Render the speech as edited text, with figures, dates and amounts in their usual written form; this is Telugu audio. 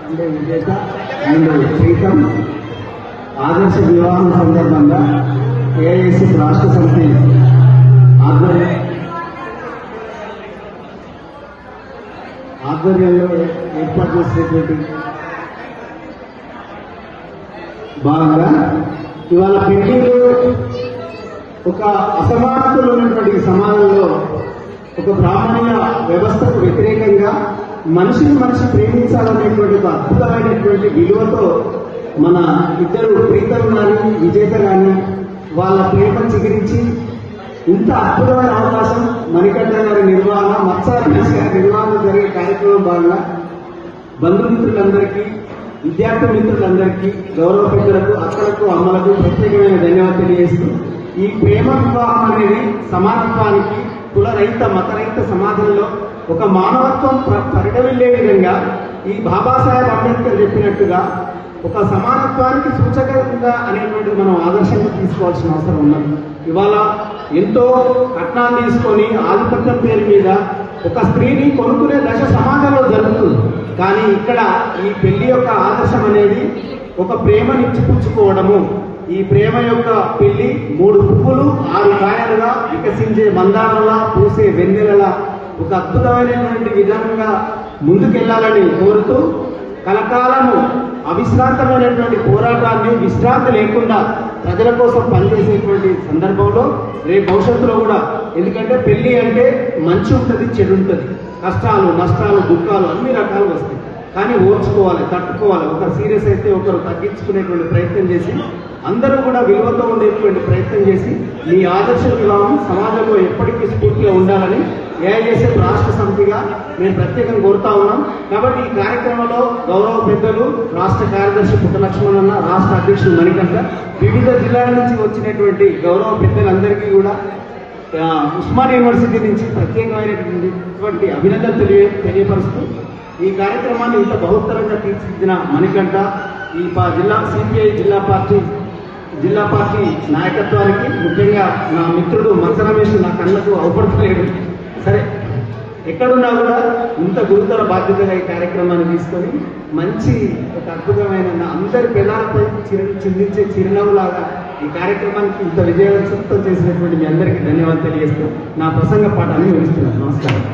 అంటే విజేత అండ్ ప్రీతం ఆదర్శ వివాహం సందర్భంగా ఏఐసి రాష్ట్ర సమితి ఆధ్వర్యంలో ఏర్పాటు చేసినటువంటి భాగంగా ఇవాళ పెళ్లిలో ఒక అసమానతలు ఉన్నటువంటి సమాజంలో ఒక బ్రాహ్మణీయ వ్యవస్థకు వ్యతిరేకంగా మనిషిని మనిషి ప్రేమించాలనేటువంటి ఒక అద్భుతమైనటువంటి విలువతో మన ఇద్దరు ప్రీతలు కానీ విజేత కానీ వాళ్ళ ప్రేమ చిగురించి ఇంత అద్భుతమైన అవకాశం మణికంఠ గారి నిర్వహణ మత్స్యారాజ్ గారి నిర్వహణ జరిగే కార్యక్రమం భాగంగా బంధుమిత్రులందరికీ విద్యార్థి మిత్రులందరికీ గౌరవ పెద్దలకు అక్కలకు అమ్మలకు ప్రత్యేకమైన ధన్యవాదాలు తెలియజేస్తూ ఈ ప్రేమ వివాహం అనేది సమానత్వానికి కులరహిత మతరహిత సమాజంలో ఒక మానవత్వం పరిడవిల్లే విధంగా ఈ బాబాసాహెబ్ అంబేద్కర్ చెప్పినట్టుగా ఒక సమానత్వానికి సూచకంగా అనేటువంటి మనం ఆదర్శంగా తీసుకోవాల్సిన అవసరం ఉన్నది. ఇవాళ ఎంతో కట్నాలు తీసుకొని ఆధిపత్యం పేరు మీద ఒక స్త్రీని కొనుక్కునే దశ సమాజంలో జరుగుతుంది. కానీ ఇక్కడ ఈ పెళ్లి యొక్క ఆదర్శం అనేది ఒక ప్రేమని ఇచ్చిపుచ్చుకోవడము. ఈ ప్రేమ యొక్క పెళ్లి 3 పువ్వులు 6 కాయలుగా వికసించే మందారలా పూసే వెన్నెలలా ఒక అద్భుతమైనటువంటి విధానంగా ముందుకెళ్లాలని కోరుతూ కలకాలము అవిశ్రాంతమైనటువంటి పోరాటాన్ని విశ్రాంతి లేకుండా ప్రజల కోసం పనిచేసేటువంటి సందర్భంలో రేపు భవిష్యత్తులో కూడా, ఎందుకంటే పెళ్లి అంటే మంచి ఉంటుంది చెడు ఉంటుంది, కష్టాలు నష్టాలు దుఃఖాలు అన్ని రకాలు వస్తాయి. కానీ ఓర్చుకోవాలి, తట్టుకోవాలి. ఒకరు సీరియస్ అయితే ఒకరు తగ్గించుకునేటువంటి ప్రయత్నం చేసి అందరూ కూడా విలువతో ఉండేటువంటి ప్రయత్నం చేసి మీ ఆదర్శ వివాహం సమాజంలో ఎప్పటికీ స్ఫూర్తిగా ఉండాలని ఏఐఎస్ఎఫ్ రాష్ట్ర సమితిగా మేము ప్రత్యేకంగా కోరుతా ఉన్నాం. కాబట్టి ఈ కార్యక్రమంలో గౌరవ పెద్దలు రాష్ట్ర కార్యదర్శి పుట్టలక్ష్మణన్న, రాష్ట్ర అధ్యక్షుడు మణికంఠ, వివిధ జిల్లాల నుంచి వచ్చినటువంటి గౌరవ పెద్దలందరికీ కూడా ఉస్మాన్ యూనివర్సిటీ నుంచి ప్రత్యేకమైనటువంటి అభినందనలు తెలియపరుస్తూ ఈ కార్యక్రమాన్ని ఇంత బహుత్తరంగా తీర్చిదిద్దిన మణికంఠ, ఈ జిల్లా సిపిఐ జిల్లా పార్టీ నాయకత్వానికి, ముఖ్యంగా నా మిత్రుడు మత్స రమేష్ నా కళ్ళకు అవపడతలేడు. సరే, ఎక్కడున్నా కూడా ఇంత గురుతర బాధ్యతగా ఈ కార్యక్రమాన్ని తీసుకొని మంచి ఒక అద్భుతమైన అందరి పిల్లలపై చిందించే చిరునవ్వులాగా ఈ కార్యక్రమానికి ఇంత విజయవంతం చేసినటువంటి మీ అందరికీ ధన్యవాదాలు తెలియజేస్తూ నా ప్రసంగ పాఠాన్ని ముగిస్తున్నాను. నమస్కారం.